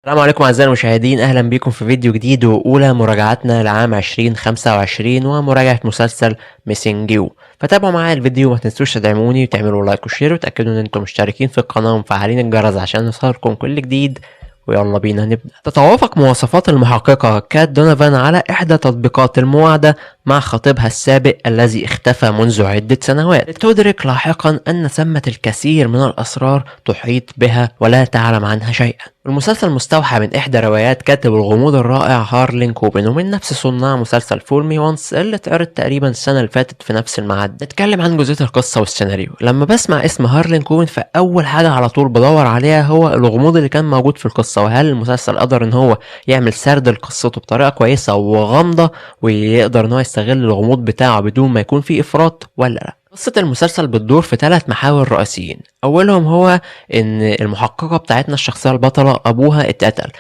السلام عليكم أعزائي المشاهدين، أهلا بكم في فيديو جديد وأولى مراجعتنا لعام 2025 ومراجعة مسلسل ميسنج يو. فتابعوا معايا الفيديو، ما تنسوش تدعموني وتعملوا لايك وشير وتأكدوا إن انتم مشتركين في القناة ومفعلين الجرس عشان يوصلكم كل جديد. ويلا بينا نبدأ. تتوافق مواصفات المحققة كات دونيفان على إحدى تطبيقات المواعدة مع خطيبها السابق الذي اختفى منذ عدة سنوات، لتدرك لاحقا أن ثمة الكثير من الأسرار تحيط بها ولا تعلم عنها شيئا. المسلسل مستوحى من إحدى روايات كاتب الغموض الرائع هارلين كوبن، ومن نفس صناع مسلسل فول مي وانس اللي اتعرض تقريبا السنة اللي فاتت في نفس الميعاد. نتكلم عن جزئية القصة والسيناريو. لما بسمع اسم هارلين كوبن فأول حاجة على طول بدور عليها هو الغموض اللي كان موجود في القصة، وهل المسلسل قدر إن هو يعمل سرد لقصته بطريقة كويسة وغامضة ويقدر إن هو يستغل الغموض بتاعه بدون ما يكون فيه إفراط ولا لأ. قصة المسلسل بتدور في 3 محاور رئيسيين. أولهم هو إن المحققة بتاعتنا الشخصية البطلة أبوها اتقتل،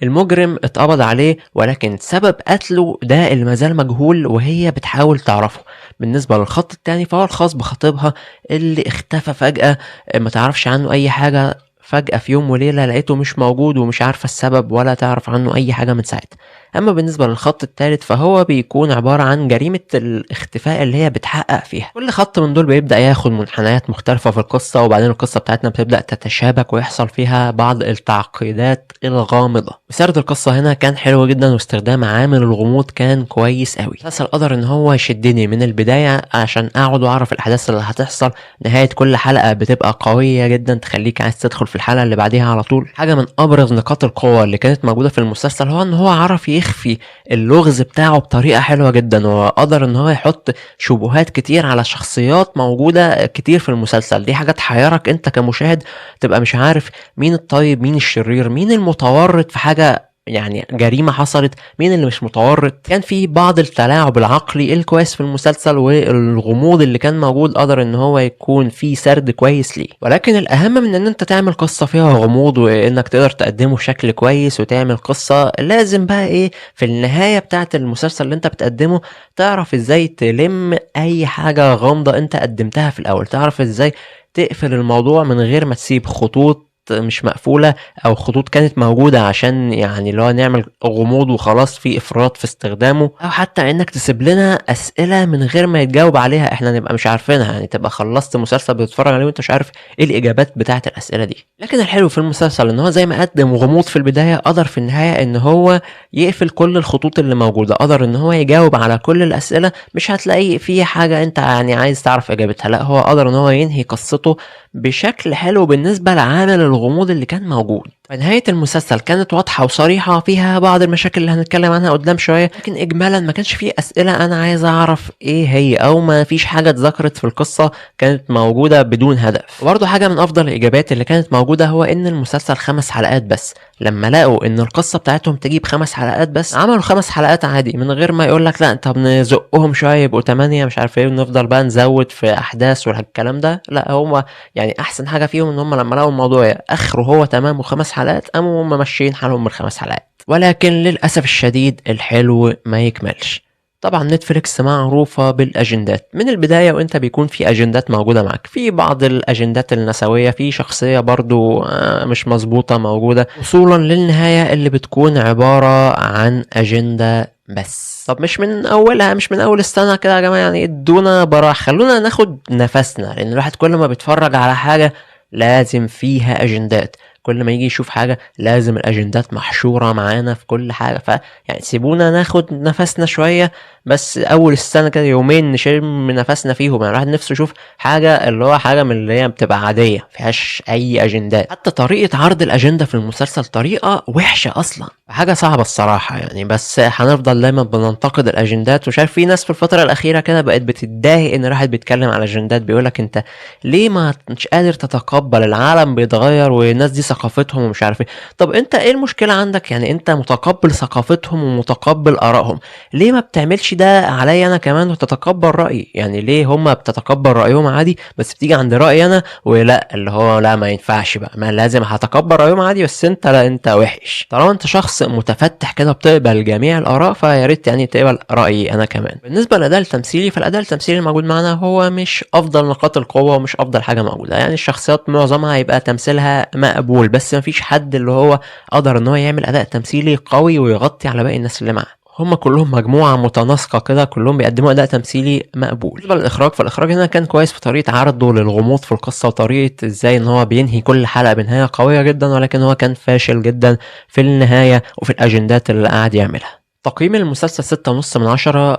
المجرم اتقبض عليه ولكن سبب قتله ده اللي مازال مجهول وهي بتحاول تعرفه. بالنسبة للخط التاني فهو الخاص بخطيبها اللي اختفى فجأة، ما تعرفش عنه أي حاجة. فجأة في يوم وليلة لقيته مش موجود ومش عارفة السبب ولا تعرف عنه أي حاجة من ساعتها. أما بالنسبة للخط التالت فهو بيكون عبارة عن جريمة الاختفاء اللي هي بتحقق فيها. كل خط من دول بيبدأ ياخد منحنيات مختلفة في القصة، وبعدين القصة بتاعتنا بتبدأ تتشابك ويحصل فيها بعض التعقيدات الغامضة. سرد القصة هنا كان حلو جدا، واستخدام عامل الغموض كان كويس قوي. المسلسل قدر ان هو يشدني من البداية عشان اقعد واعرف الاحداث اللي هتحصل. نهاية كل حلقة بتبقى قوية جدا تخليك عايز تدخل في الحلقة اللي بعديها على طول. حاجة من ابرز نقاط القوة اللي كانت موجودة في المسلسل هو ان هو عرف يخفي اللغز بتاعه بطريقة حلوة جدا، وقدر ان هو يحط شبهات كتير على شخصيات موجودة كتير في المسلسل. دي حاجة تحيرك انت كمشاهد، تبقى مش عارف مين الطيب مين الشرير، مين المتورط في حاجة يعني جريمة حصلت، مين اللي مش متورط. كان في بعض التلاعب العقلي الكويس في المسلسل، والغموض اللي كان موجود قدر ان هو يكون فيه سرد كويس ليه. ولكن الاهم من ان انت تعمل قصة فيها غموض وانك تقدر تقدمه بشكل كويس وتعمل قصة، لازم بقى ايه في النهاية بتاعت المسلسل اللي انت بتقدمه تعرف ازاي تلم اي حاجة غامضة انت قدمتها في الاول، تعرف ازاي تقفل الموضوع من غير ما تسيب خطوط مش مقفولة او خطوط كانت موجودة عشان يعني اللي هو نعمل غموض وخلاص في افراط في استخدامه، او حتى انك تسيب لنا اسئلة من غير ما يتجاوب عليها احنا نبقى مش عارفينها. يعني تبقى خلصت مسلسل بتتفرج عليه وانت مش عارف ايه الاجابات بتاعة الاسئلة دي. لكن الحلو في المسلسل ان هو زي ما قدم غموض في البداية قدر في النهاية ان هو يقفل كل الخطوط اللي موجودة، قدر ان هو يجاوب على كل الاسئلة. مش هتلاقي فيه حاجة انت يعني عايز تعرف اجابتها، لا هو قدر ان هو ينهي قصته بشكل حلو بالنسبة لعامل الغموض اللي كان موجود. نهاية المسلسل كانت واضحة وصريحة، فيها بعض المشاكل اللي هنتكلم عنها قدام شوية، لكن إجمالا ما كانش فيه أسئلة أنا عايز أعرف إيه هي، أو ما فيش حاجة اتذكرت في القصة كانت موجودة بدون هدف. وبرضه حاجة من أفضل الإجابات اللي كانت موجودة هو إن المسلسل 5 حلقات بس. لما لقوا إن القصة بتاعتهم تجيب 5 حلقات بس عملوا 5 حلقات عادي، من غير ما يقولك لا طب نزقهم شوية يبقوا 8 مش عارف إيه ونفضل بقى نزود في أحداث والكلام ده. لا هما يعني احسن حاجه فيهم ان هم لما لقوا الموضوع اخره هو تمام و5 حلقات قاموا هم ماشيين حالهم من ال5 حلقات. ولكن للاسف الشديد الحلو ما يكملش. طبعا نتفليكس معروفة بالاجندات من البداية، وانت بيكون في اجندات موجودة معك، في بعض الاجندات النسوية، في شخصية برضو مش مظبوطة موجودة، وصولا للنهاية اللي بتكون عبارة عن اجندة بس. طب مش من اولها، مش من اول السنه كده يا جماعه، يعني ادونا براح، خلونا ناخد نفسنا، لان الواحد كل ما بيتفرج على حاجه لازم فيها اجندات، كل ما يجي يشوف حاجه لازم الاجندات محشوره معانا في كل حاجه. يعني سيبونا ناخد نفسنا شويه، بس اول السنه كده يومين نشم نفسنا فيهم. يعني الواحد نفسه يشوف حاجه اللي هو حاجه من اللي هي بتبقى عاديه مفيهاش اي اجندات. حتى طريقه عرض الاجنده في المسلسل طريقه وحشه اصلا، حاجه صعبه الصراحه يعني. بس هنفضل دايما بننتقد الاجندات، وشايف في ناس في الفتره الاخيره كده بقت بتتضايق ان الواحد بيتكلم على الاجندات، بيقولك انت ليه ما مش قادر تتقبل العالم بيتغير والناس دي ثقافتهم ومش عارف ايه. طب انت ايه المشكله عندك؟ يعني انت متقبل ثقافتهم ومتقبل ارائهم، ليه ما بتعملش ده عليا انا كمان وتتقبل رايي؟ يعني ليه هما بتتقبل رايهم عادي بس بتيجي عند رايي انا ولا اللي هو لا ما ينفعش بقى، ما لازم هتقبل رايهم عادي بس انت لا انت وحش. طالما انت شخص شخص متفتح كده بتقبل جميع الآراء، فيا ريت يعني تقبل رأيي أنا كمان. بالنسبة للأداء التمثيلي، فالأداء التمثيلي الموجود معانا هو مش أفضل نقاط القوة ومش أفضل حاجة موجودة، يعني الشخصيات معظمها هيبقى تمثيلها مقبول، بس مفيش حد اللي هو قدر إن هو يعمل أداء تمثيلي قوي ويغطي على باقي الناس اللي معاه. هم كلهم مجموعة متناسقة كده، كلهم بيقدموا أداء تمثيلي مقبول. بالنسبة للإخراج، فالإخراج هنا كان كويس في طريقة عرضه للغموض في القصة وطريقة إزاي إن هو بينهي كل حلقة بنهاية قوية جدا، ولكن هو كان فاشل جدا في النهاية وفي الأجندات اللي قاعد يعملها. تقييم المسلسل 6.5/10.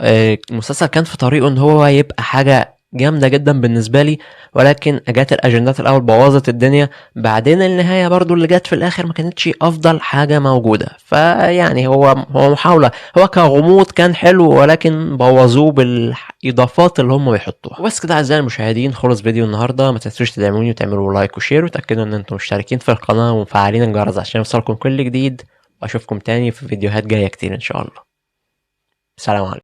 المسلسل كان في طريقه إن هو يبقى حاجة جامدة جدا بالنسبة لي، ولكن جات الأجندات الأول بوظت الدنيا، بعدين النهاية برضو اللي جات في الآخر ما كانتش أفضل حاجة موجودة. فيعني هو محاولة، هو كغموض كان حلو، ولكن بوظوه بالإضافات اللي هم بيحطوها. وبس كده أعزائي المشاهدين، خلص فيديو النهاردة. ما تنسوش تدعموني وتعملوا لايك وشير، وتأكدوا إن انتم مشتركين في القناة ومفعلين الجرس عشان يوصلكم كل جديد، وأشوفكم تاني في فيديوهات جاية كتير إن شاء الله. سلام عليكم.